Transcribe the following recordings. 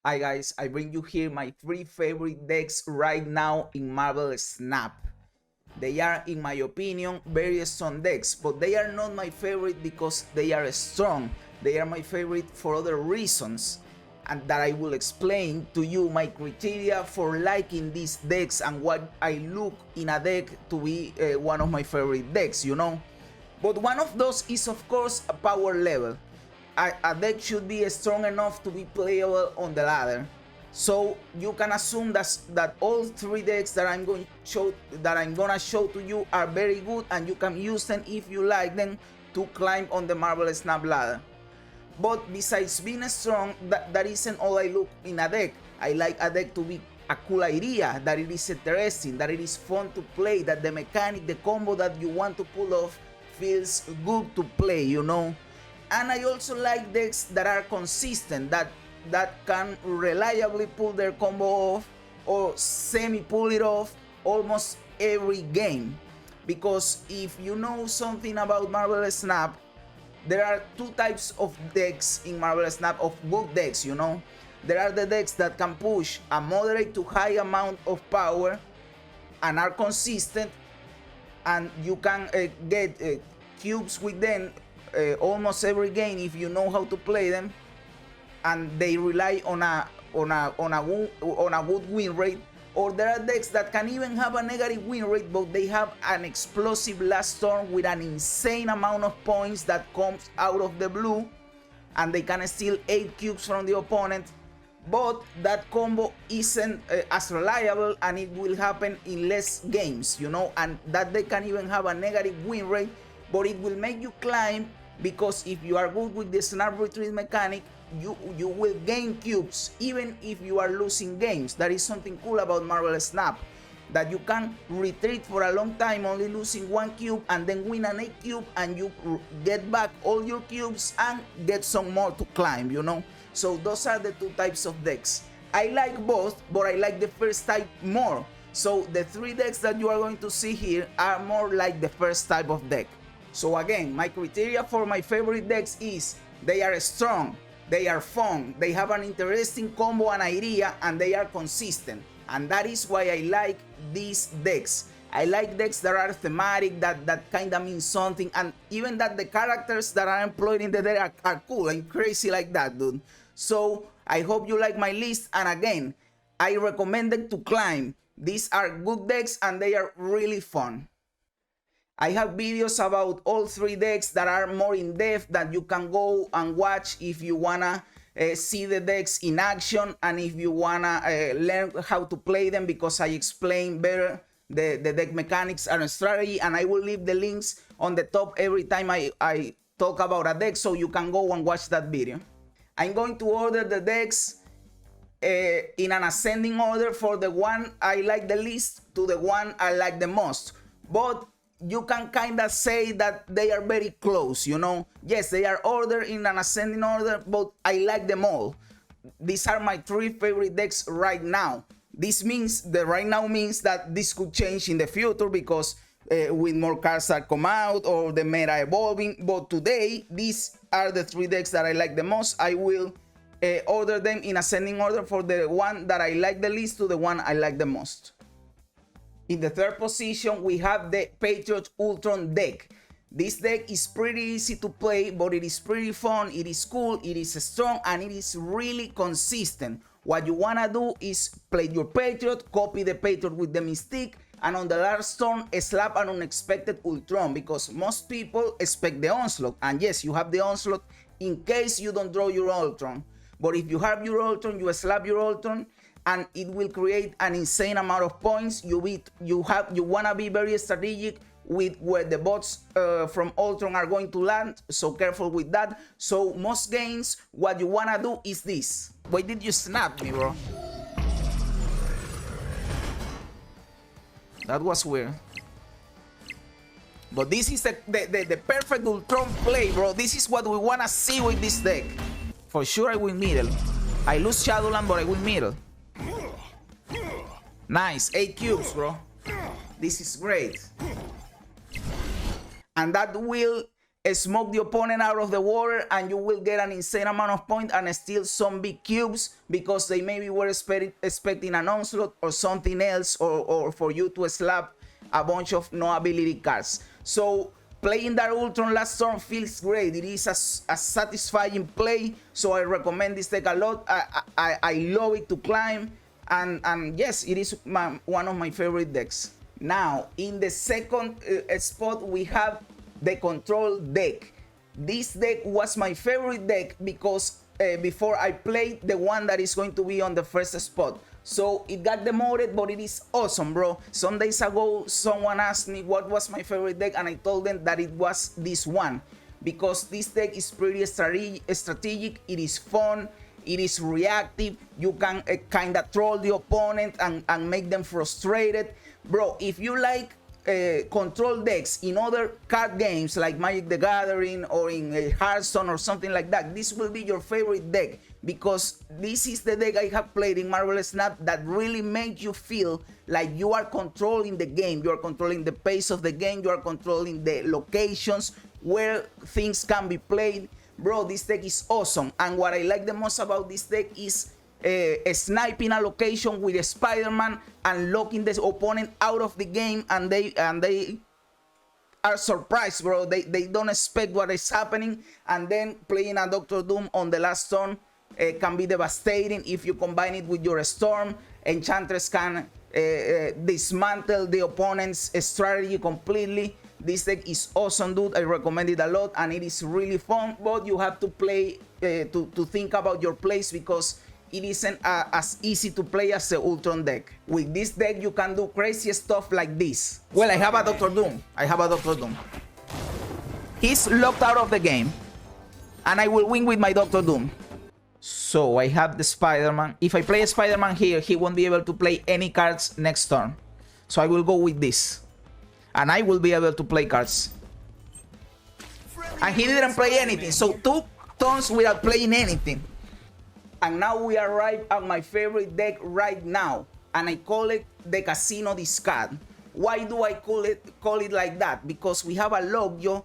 Hi guys, I bring you here my 3 favorite decks right now in Marvel Snap. They are, in my opinion, very strong decks, but they are not my favorite because they are strong. They are my favorite for other reasons, and that I will explain to you my criteria for liking these decks and what I look in a deck to be one of my favorite decks, you know. But one of those is of course a power level. A deck should be strong enough to be playable on the ladder. So you can assume that all 3 decks that I'm gonna show to you are very good, and you can use them if you like them to climb on the Marvel Snap ladder. But besides being strong, that isn't all I look in a deck. I like a deck to be a cool idea, that it is interesting, that it is fun to play, that the mechanic, the combo that you want to pull off feels good to play, you know. And I also like decks that are consistent, that can reliably pull their combo off or semi-pull it off almost every game. Because if you know something about Marvel Snap, there are 2 types of decks in Marvel Snap, of good decks, you know. There are the decks that can push a moderate to high amount of power and are consistent, and you can get cubes with them almost every game if you know how to play them, and they rely on a good win rate. Or there are decks that can even have a negative win rate, but they have an explosive last turn with an insane amount of points that comes out of the blue, and they can steal 8 cubes from the opponent, but that combo isn't as reliable, and it will happen in less games, you know. And that they can even have a negative win rate, but it will make you climb, because if you are good with the snap retreat mechanic, you will gain cubes even if you are losing games. That is something cool about Marvel Snap, that you can retreat for a long time only losing 1 cube, and then win an 8 cube, and you get back all your cubes and get some more to climb, you know. So those are the 2 types of decks. I like both, but I like the first type more. So the 3 decks that you are going to see here are more like the first type of deck. So again, my criteria for my favorite decks is they are strong, they are fun, they have an interesting combo and idea, and they are consistent. And that is why I like these decks. I like decks that are thematic, that kind of mean something, and even that the characters that are employed in the deck are cool and crazy like that, dude. So I hope you like my list, and again, I recommend them to climb. These are good decks and they are really fun. I have videos about all 3 decks that are more in depth, that you can go and watch if you wanna see the decks in action, and if you wanna learn how to play them, because I explain better the deck mechanics and strategy, and I will leave the links on the top every time I talk about a deck, so you can go and watch that video. I'm going to order the decks in an ascending order, for the one I like the least to the one I like the most. But you can kind of say that they are very close, you know. Yes, they are ordered in an ascending order, but I like them all. These are my 3 favorite decks right now. This means, the right now means that this could change in the future, because with more cards that come out or the meta evolving. But today, these are the 3 decks that I like the most. I will order them in ascending order, for the one that I like the least to the one I like the most. In the 3rd position, we have the Patriot Ultron deck. This deck is pretty easy to play, but it is pretty fun, it is cool, it is strong, and it is really consistent. What you wanna do is play your Patriot, copy the Patriot with the Mystique, and on the last turn, slap an unexpected Ultron, because most people expect the Onslaught. And yes, you have the Onslaught in case you don't draw your Ultron. But if you have your Ultron, you slap your Ultron, and it will create an insane amount of points. You wanna be very strategic with where the bots from Ultron are going to land, so careful with that. So most games, what you wanna do is this. Why did you snap me, bro? That was weird. But this is the perfect Ultron play, bro. This is what we wanna see with this deck. For sure I win middle. I lose Shadowland, but I win middle. Nice, 8 cubes, bro. This is great. And that will smoke the opponent out of the water, and you will get an insane amount of points and steal some big cubes because they maybe were expecting an onslaught or something else, or for you to slap a bunch of no ability cards. So playing that Ultron last turn feels great. It is a satisfying play, so I recommend this deck a lot. I love it to climb, and yes, it is one of my favorite decks. Now, in the second spot, we have the control deck. This deck was my favorite deck because before I played the one that is going to be on the first spot. So it got demoted, but it is awesome, bro. Some days ago, someone asked me what was my favorite deck, and I told them that it was this one, because this deck is pretty strategic, it is fun, it is reactive, you can kind of troll the opponent and make them frustrated. Bro, if you like control decks in other card games like Magic the Gathering or in Hearthstone or something like that, this will be your favorite deck, because this is the deck I have played in Marvel Snap that really makes you feel like you are controlling the game, you are controlling the pace of the game, you are controlling the locations where things can be played. Bro, this deck is awesome, and what I like the most about this deck is sniping a location with a Spider-Man and locking the opponent out of the game, and they are surprised, bro. They don't expect what is happening, and then playing a Doctor Doom on the last turn can be devastating if you combine it with your Storm. Enchantress can dismantle the opponent's strategy completely. This deck is awesome, dude. I recommend it a lot, and it is really fun, but you have to play to think about your plays, because it isn't as easy to play as the Ultron deck. With this deck, you can do crazy stuff like this. Well, I have a Doctor Doom. He's locked out of the game, and I will win with my Doctor Doom. So I have the Spider-Man. If I play a Spider-Man here, he won't be able to play any cards next turn. So I will go with this, and I will be able to play cards. And he didn't play anything, so 2 turns without playing anything. And now we arrive at my favorite deck right now, and I call it the Casino Discard. Why do I call it like that? Because we have a Lockjaw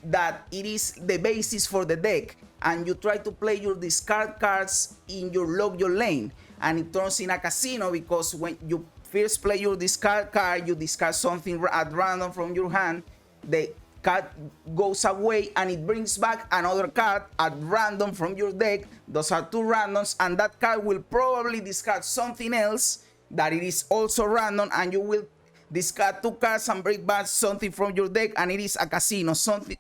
that it is the basis for the deck, and you try to play your discard cards in your Lockjaw lane, and it turns in a casino, because when you first play your discard card, you discard something at random from your hand, the card goes away and it brings back another card at random from your deck. Those are 2 randoms, and that card will probably discard something else that it is also random, and you will discard 2 cards and bring back something from your deck, and it is a casino. Something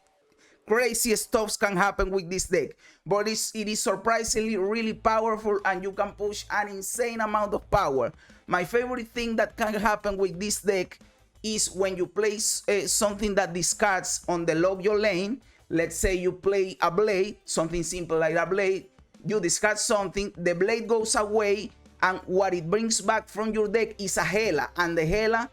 crazy stuff can happen with this deck, but it is surprisingly really powerful, and you can push an insane amount of power. My favorite thing that can happen with this deck is when you place something that discards on the Lockjaw lane. Let's say you play a Blade, something simple like a Blade, you discard something, the Blade goes away, and what it brings back from your deck is a Hela, and the Hela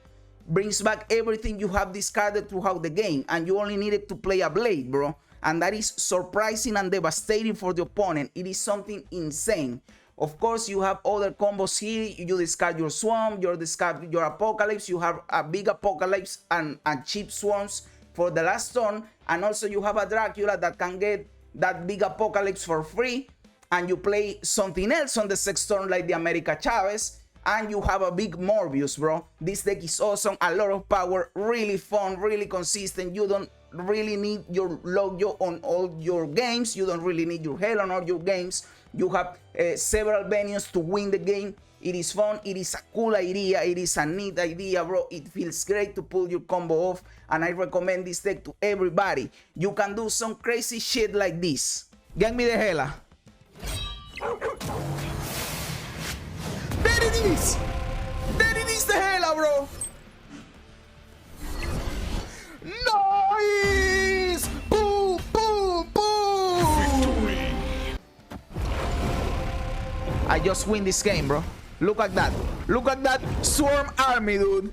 brings back everything you have discarded throughout the game, and you only needed to play a Blade, bro. And that is surprising and devastating for the opponent. It is something insane. Of course, you have other combos here. You discard your Swarm, you discard your Apocalypse, you have a big Apocalypse and cheap Swarms for the last turn, and also you have a Dracula that can get that big Apocalypse for free, and you play something else on the 6th turn like the America Chavez, and you have a big Morbius, bro. This deck is awesome, a lot of power, really fun, really consistent. You don't really need your Lockjaw on all your games, you don't really need your Hell on all your games. You have several venues to win the game. It is fun, it is a cool idea, it is a neat idea, bro. It feels great to pull your combo off, and I recommend this deck to everybody. You can do some crazy shit like this. Get me the Hela. There it is! There it is, the Hela, bro! Nice! Boom, boom, boom! I just win this game, bro. Look at that. Look at that Swarm army, dude.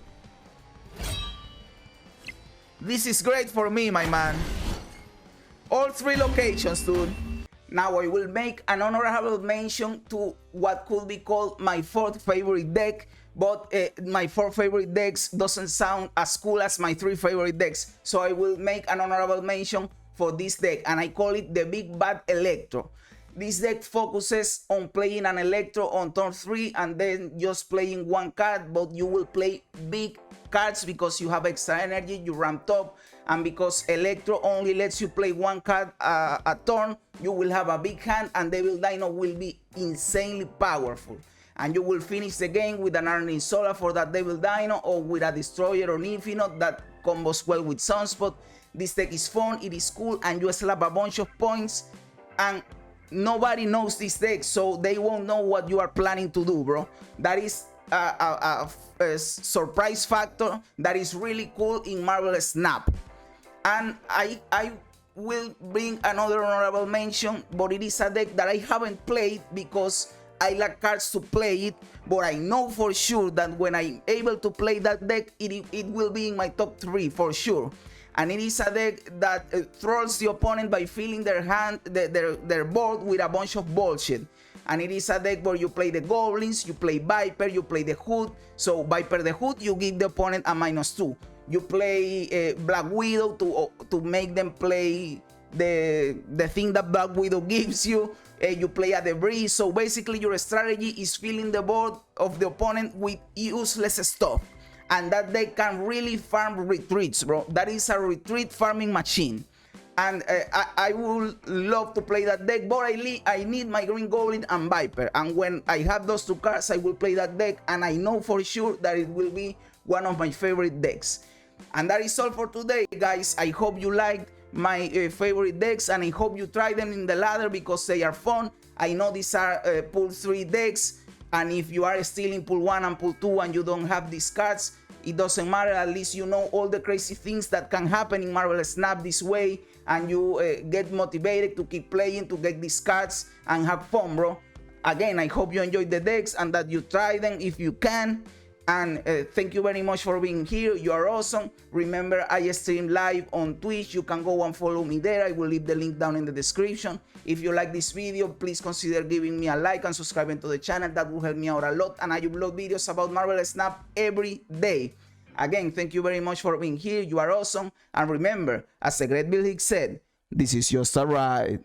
This is great for me, my man. All 3 locations, dude. Now I will make an honorable mention to what could be called my 4th favorite deck, but my 4 favorite decks doesn't sound as cool as my 3 favorite decks. So I will make an honorable mention for this deck, and I call it the Big Bad Electro. This deck focuses on playing an Electro on turn 3 and then just playing one card, but you will play big cards because you have extra energy, you ramped up, and because Electro only lets you play one card a turn, you will have a big hand and Devil Dino will be insanely powerful. And you will finish the game with an Arning Solar for that Devil Dino or with a Destroyer on Infinite that combos well with Sunspot. This deck is fun, it is cool, and you slap a bunch of points and nobody knows this deck, so they won't know what you are planning to do, bro. That is a surprise factor that is really cool in Marvel Snap. And I will bring another honorable mention, but it is a deck that I haven't played because I lack cards to play it, but I know for sure that when I'm able to play that deck, it will be in my top 3 for sure. And it is a deck that trolls the opponent by filling their hand, their board with a bunch of bullshit. And it is a deck where you play the Goblins, you play Viper, you play the Hood. So Viper the Hood, you give the opponent a -2. You play Black Widow to make them play the thing that Black Widow gives you. You play a Debris. So basically your strategy is filling the board of the opponent with useless stuff. And that deck can really farm retreats, bro. That is a retreat farming machine. And I would love to play that deck, but I need my Green Goblin and Viper. And when I have those 2 cards, I will play that deck. And I know for sure that it will be one of my favorite decks. And that is all for today, guys. I hope you liked my favorite decks, and I hope you try them in the ladder because they are fun. I know these are pool 3 decks, and if you are still in pool 1 and pool 2 and you don't have these cards, it doesn't matter. At least you know all the crazy things that can happen in Marvel Snap this way, and you get motivated to keep playing, to get these cards and have fun, bro. Again, I hope you enjoyed the decks and that you try them if you can. And thank you very much for being here. You are awesome. Remember, I stream live on Twitch. You can go and follow me there. I will leave the link down in the description. If you like this video, please consider giving me a like and subscribing to the channel. That will help me out a lot. And I upload videos about Marvel Snap every day. Again, thank you very much for being here. You are awesome. And remember, as the great Bill Hicks said, this is just a ride.